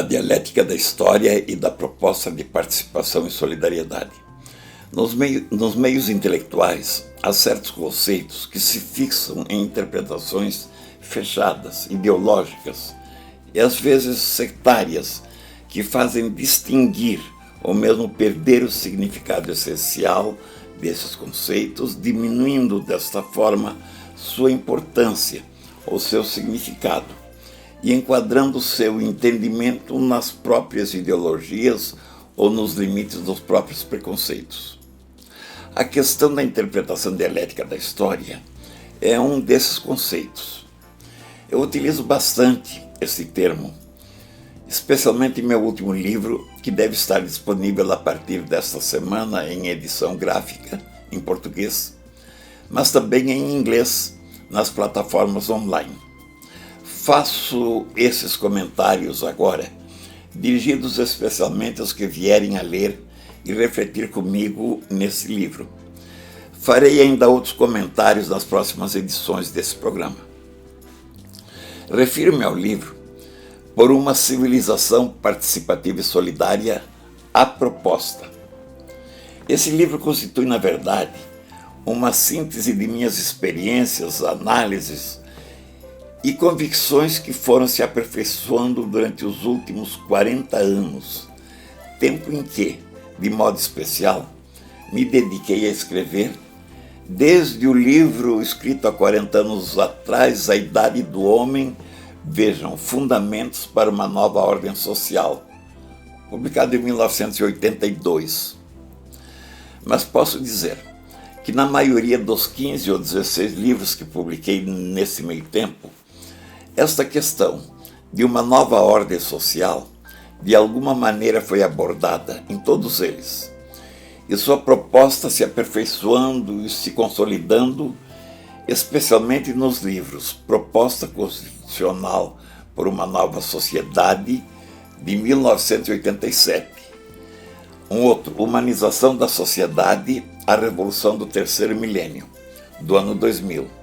dialética da história e da proposta de participação e solidariedade. Nos meios intelectuais, há certos conceitos que se fixam em interpretações fechadas, ideológicas e às vezes sectárias, que fazem distinguir ou mesmo perder o significado essencial desses conceitos, diminuindo desta forma sua importância ou seu significado e enquadrando seu entendimento nas próprias ideologias ou nos limites dos próprios preconceitos. A questão da interpretação dialética da história é um desses conceitos. Eu utilizo bastante esse termo, especialmente em meu último livro, que deve estar disponível a partir desta semana em edição gráfica, em português, mas também em inglês, nas plataformas online. Faço esses comentários agora, dirigidos especialmente aos que vierem a ler e refletir comigo nesse livro. Farei ainda outros comentários nas próximas edições desse programa. Refiro-me ao livro Por uma Civilização Participativa e Solidária, A Proposta. Esse livro constitui, na verdade, uma síntese de minhas experiências, análises e convicções que foram se aperfeiçoando durante os últimos 40 anos, tempo em que, de modo especial, me dediquei a escrever, desde o livro escrito há 40 anos atrás, A Idade do Homem, vejam, Fundamentos para uma Nova Ordem Social, publicado em 1982. Mas posso dizer que na maioria dos 15 ou 16 livros que publiquei nesse meio tempo, esta questão de uma nova ordem social, de alguma maneira foi abordada em todos eles, e sua proposta se aperfeiçoando e se consolidando, especialmente nos livros Proposta Constitucional por uma Nova Sociedade, de 1987, um outro, Humanização da Sociedade, a Revolução do Terceiro Milênio, do ano 2000,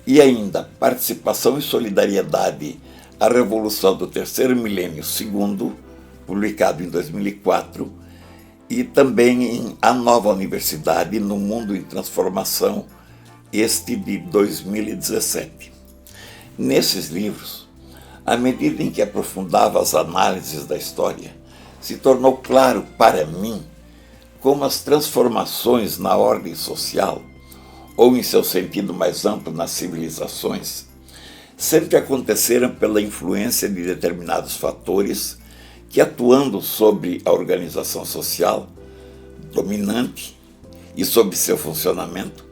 e ainda Participação e Solidariedade, a Revolução do Terceiro Milênio segundo, publicado em 2004, e também em A Nova Universidade no Mundo em Transformação, este de 2017. Nesses livros, à medida em que aprofundava as análises da história, se tornou claro para mim como as transformações na ordem social, ou em seu sentido mais amplo nas civilizações, sempre aconteceram pela influência de determinados fatores que, atuando sobre a organização social dominante e sobre seu funcionamento,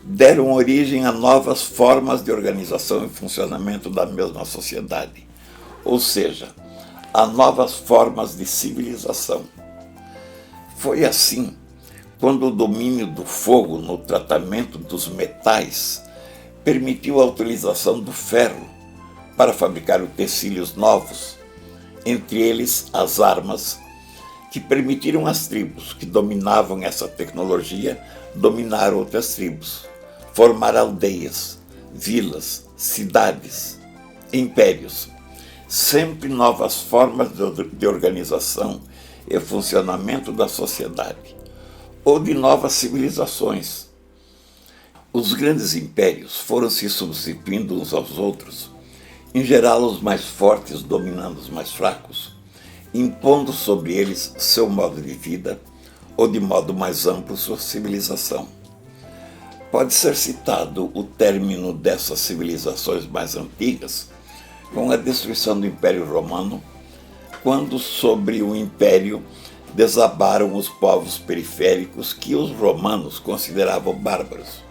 deram origem a novas formas de organização e funcionamento da mesma sociedade, ou seja, a novas formas de civilização. Foi assim quando o domínio do fogo no tratamento dos metais permitiu a utilização do ferro para fabricar utensílios novos, entre eles as armas, que permitiram às tribos que dominavam essa tecnologia dominar outras tribos, formar aldeias, vilas, cidades, impérios, sempre novas formas de organização e funcionamento da sociedade, ou de novas civilizações. Os grandes impérios foram se substituindo uns aos outros, em geral os mais fortes dominando os mais fracos, impondo sobre eles seu modo de vida, ou de modo mais amplo sua civilização. Pode ser citado o término dessas civilizações mais antigas com a destruição do Império Romano, quando sobre o Império desabaram os povos periféricos que os romanos consideravam bárbaros,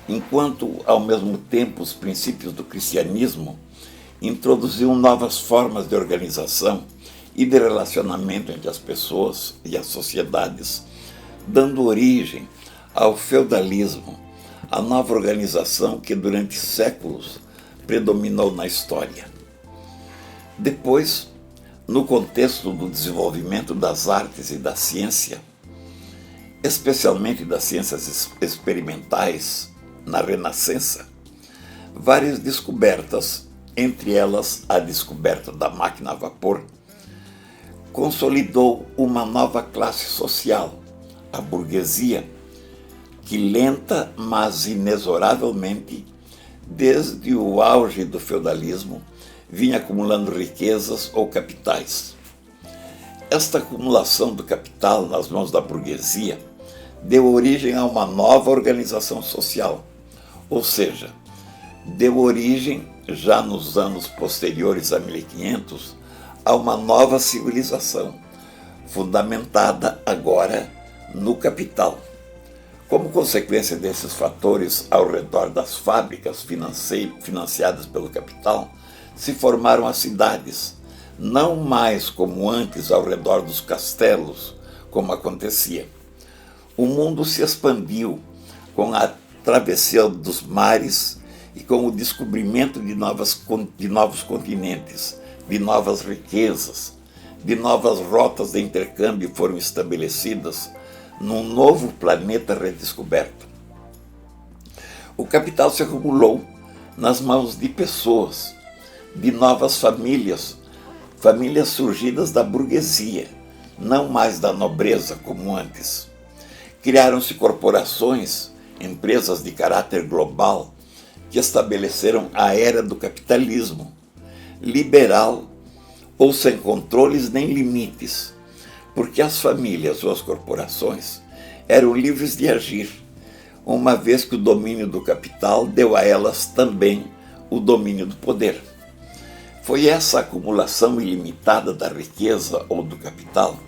enquanto, ao mesmo tempo, os princípios do cristianismo introduziam novas formas de organização e de relacionamento entre as pessoas e as sociedades, dando origem ao feudalismo, a nova organização que durante séculos predominou na história. Depois, no contexto do desenvolvimento das artes e da ciência, especialmente das ciências experimentais, na Renascença, várias descobertas, entre elas a descoberta da máquina a vapor, consolidou uma nova classe social, a burguesia, que lenta, mas inexoravelmente, desde o auge do feudalismo, vinha acumulando riquezas ou capitais. Esta acumulação do capital nas mãos da burguesia deu origem a uma nova organização social, ou seja, deu origem, já nos anos posteriores a 1500, a uma nova civilização, fundamentada agora no capital. Como consequência desses fatores ao redor das fábricas financiadas pelo capital, se formaram as cidades, não mais como antes ao redor dos castelos, como acontecia. O mundo se expandiu com a travessia dos mares e com o descobrimento de novos continentes, de novas riquezas, de novas rotas de intercâmbio foram estabelecidas num novo planeta redescoberto. O capital se acumulou nas mãos de pessoas, de novas famílias surgidas da burguesia, não mais da nobreza como antes. Criaram-se corporações, empresas de caráter global, que estabeleceram a era do capitalismo, liberal ou sem controles nem limites, porque as famílias ou as corporações eram livres de agir, uma vez que o domínio do capital deu a elas também o domínio do poder. Foi essa acumulação ilimitada da riqueza ou do capital,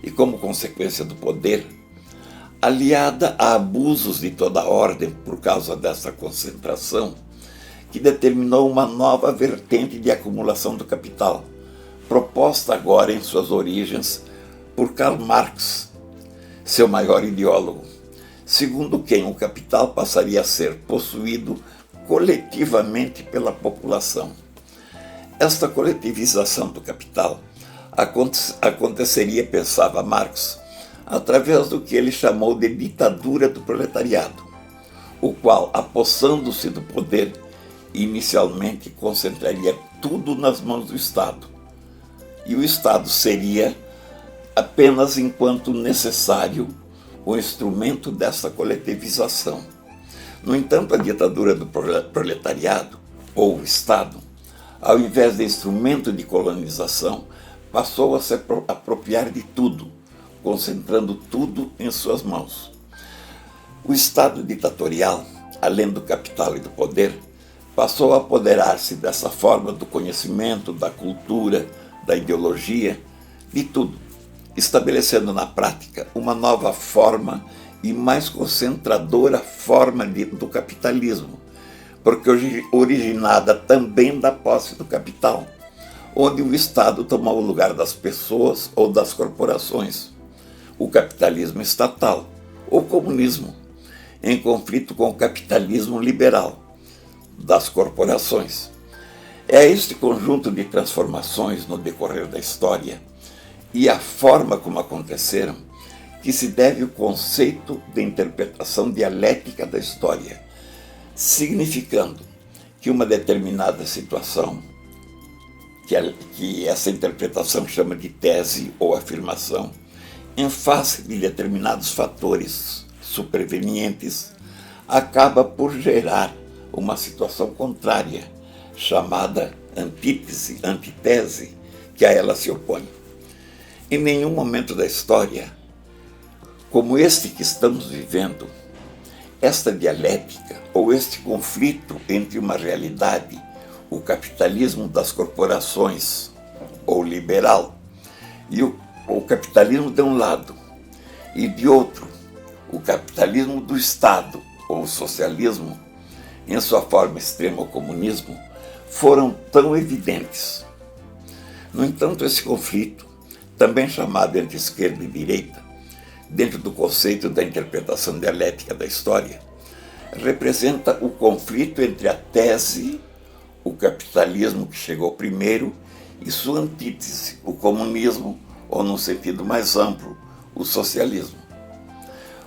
e como consequência do poder, aliada a abusos de toda ordem por causa dessa concentração, que determinou uma nova vertente de acumulação do capital, proposta agora em suas origens por Karl Marx, seu maior ideólogo, segundo quem o capital passaria a ser possuído coletivamente pela população. Esta coletivização do capital aconteceria, pensava Marx, através do que ele chamou de ditadura do proletariado, o qual, apossando-se do poder, inicialmente concentraria tudo nas mãos do Estado. E o Estado seria, apenas enquanto necessário, o instrumento dessa coletivização. No entanto, a ditadura do proletariado, ou o Estado, ao invés de instrumento de colonização, passou a se apropriar de tudo, concentrando tudo em suas mãos. O Estado ditatorial, além do capital e do poder, passou a apoderar-se dessa forma do conhecimento, da cultura, da ideologia, de tudo, estabelecendo na prática uma nova forma e mais concentradora forma do capitalismo, porque originada também da posse do capital, onde o Estado tomou o lugar das pessoas ou das corporações. O capitalismo estatal, ou comunismo, em conflito com o capitalismo liberal, das corporações. É este conjunto de transformações no decorrer da história e a forma como aconteceram que se deve o conceito de interpretação dialética da história, significando que uma determinada situação, que essa interpretação chama de tese ou afirmação, em face de determinados fatores supervenientes, acaba por gerar uma situação contrária, chamada antítese, que a ela se opõe. Em nenhum momento da história, como este que estamos vivendo, esta dialética ou este conflito entre uma realidade, o capitalismo das corporações, ou liberal, e o capitalismo de um lado, e de outro, o capitalismo do Estado, ou socialismo, em sua forma extrema, o comunismo, foram tão evidentes. No entanto, esse conflito, também chamado entre esquerda e direita, dentro do conceito da interpretação dialética da história, representa o conflito entre a tese, o capitalismo que chegou primeiro, e sua antítese, o comunismo, ou num sentido mais amplo, o socialismo.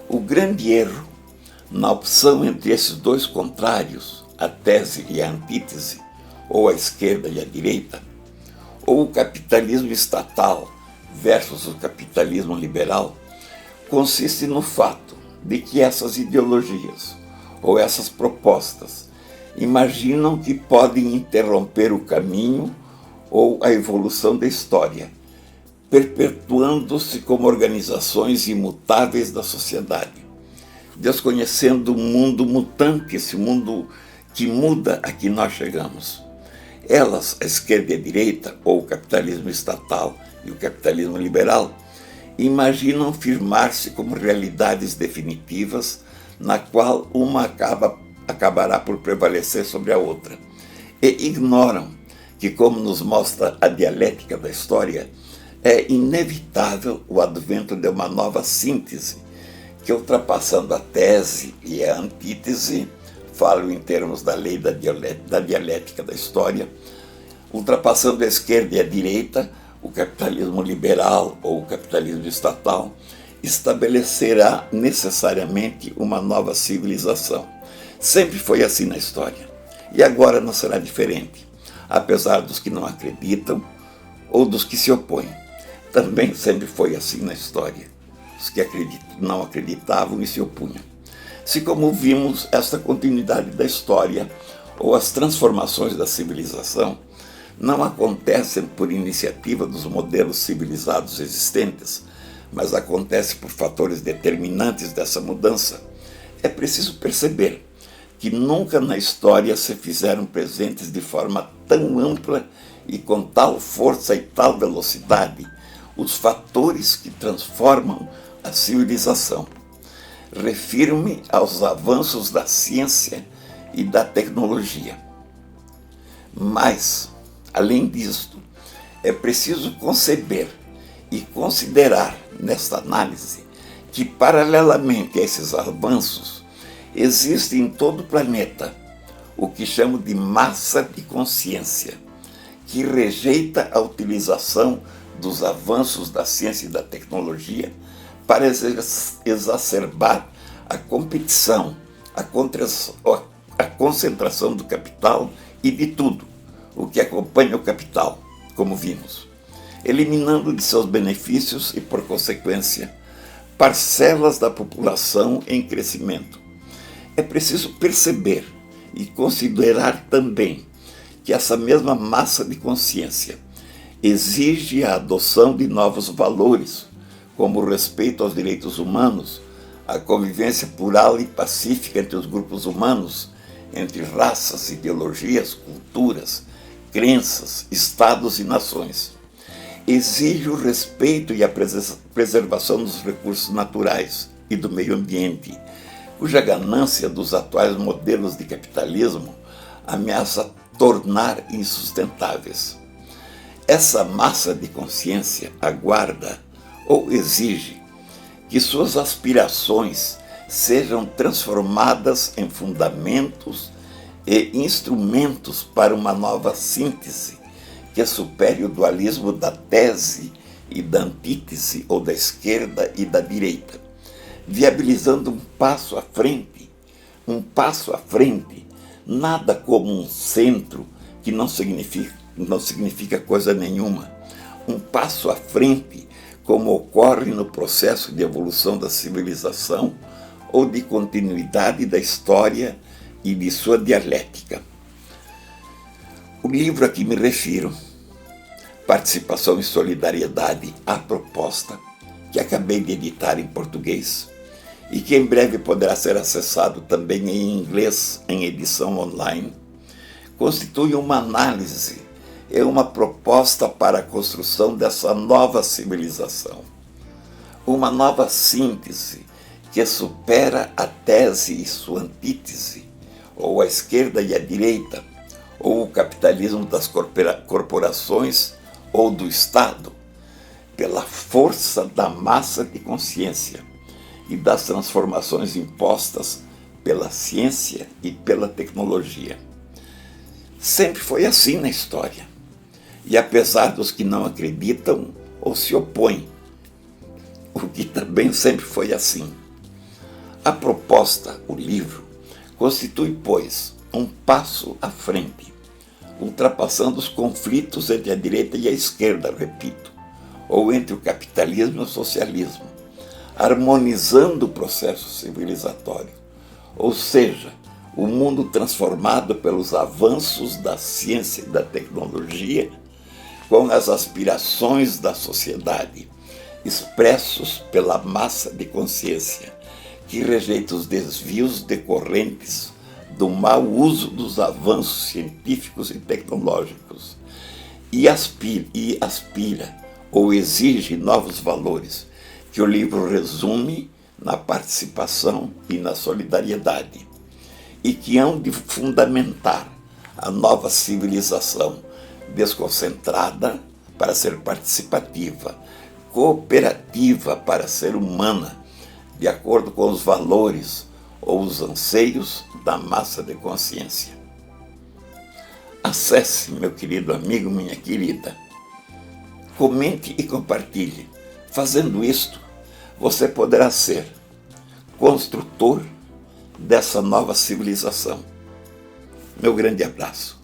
O grande erro na opção entre esses dois contrários, a tese e a antítese, ou a esquerda e a direita, ou o capitalismo estatal versus o capitalismo liberal consiste no fato de que essas ideologias ou essas propostas imaginam que podem interromper o caminho ou a evolução da história, perpetuando-se como organizações imutáveis da sociedade, desconhecendo o mundo mutante, esse mundo que muda a que nós chegamos. Elas, a esquerda e a direita, ou o capitalismo estatal e o capitalismo liberal, imaginam firmar-se como realidades definitivas, na qual uma acabará por prevalecer sobre a outra, e ignoram que, como nos mostra a dialética da história, é inevitável o advento de uma nova síntese, que, ultrapassando a tese e a antítese, falo em termos da lei da dialética da história, ultrapassando a esquerda e a direita, o capitalismo liberal ou o capitalismo estatal estabelecerá necessariamente uma nova civilização. Sempre foi assim na história. E agora não será diferente, apesar dos que não acreditam ou dos que se opõem. Também sempre foi assim na história. Os que não acreditavam e se opunham. Se, como vimos, esta continuidade da história ou as transformações da civilização não acontecem por iniciativa dos modelos civilizados existentes, mas acontece por fatores determinantes dessa mudança, é preciso perceber que nunca na história se fizeram presentes de forma tão ampla e com tal força e tal velocidade os fatores que transformam a civilização. Refiro-me aos avanços da ciência e da tecnologia. Mas, além disto, é preciso conceber e considerar nesta análise que, paralelamente a esses avanços, existe em todo o planeta o que chamo de massa de consciência, que rejeita a utilização dos avanços da ciência e da tecnologia para exacerbar a competição, a concentração do capital e de tudo o que acompanha o capital, como vimos, eliminando de seus benefícios e, por consequência, parcelas da população em crescimento. É preciso perceber e considerar também que essa mesma massa de consciência exige a adoção de novos valores, como o respeito aos direitos humanos, a convivência plural e pacífica entre os grupos humanos, entre raças, ideologias, culturas, crenças, estados e nações. Exige o respeito e a preservação dos recursos naturais e do meio ambiente, cuja ganância dos atuais modelos de capitalismo ameaça tornar insustentáveis. Essa massa de consciência aguarda ou exige que suas aspirações sejam transformadas em fundamentos e instrumentos para uma nova síntese que supere o dualismo da tese e da antítese, ou da esquerda e da direita, viabilizando um passo à frente, nada como um centro que não significa coisa nenhuma, um passo à frente, como ocorre no processo de evolução da civilização ou de continuidade da história e de sua dialética. O livro a que me refiro, Participação e Solidariedade à Proposta, que acabei de editar em português e que em breve poderá ser acessado também em inglês em edição online, constitui uma análise e uma proposta para a construção dessa nova civilização. Uma nova síntese que supera a tese e sua antítese, ou a esquerda e a direita, ou o capitalismo das corporações ou do Estado, pela força da massa de consciência e das transformações impostas pela ciência e pela tecnologia. Sempre foi assim na história. E apesar dos que não acreditam ou se opõem, o que também sempre foi assim. A proposta, o livro, constitui, pois, um passo à frente, ultrapassando os conflitos entre a direita e a esquerda, repito, ou entre o capitalismo e o socialismo, harmonizando o processo civilizatório, ou seja, o mundo transformado pelos avanços da ciência e da tecnologia com as aspirações da sociedade, expressos pela massa de consciência, que rejeita os desvios decorrentes do mau uso dos avanços científicos e tecnológicos e aspira ou exige novos valores, que o livro resume na participação e na solidariedade, e que hão de fundamentar a nova civilização desconcentrada para ser participativa, cooperativa para ser humana, de acordo com os valores ou os anseios da massa de consciência. Acesse, meu querido amigo, minha querida, comente e compartilhe. Fazendo isto, você poderá ser construtor dessa nova civilização. Meu grande abraço.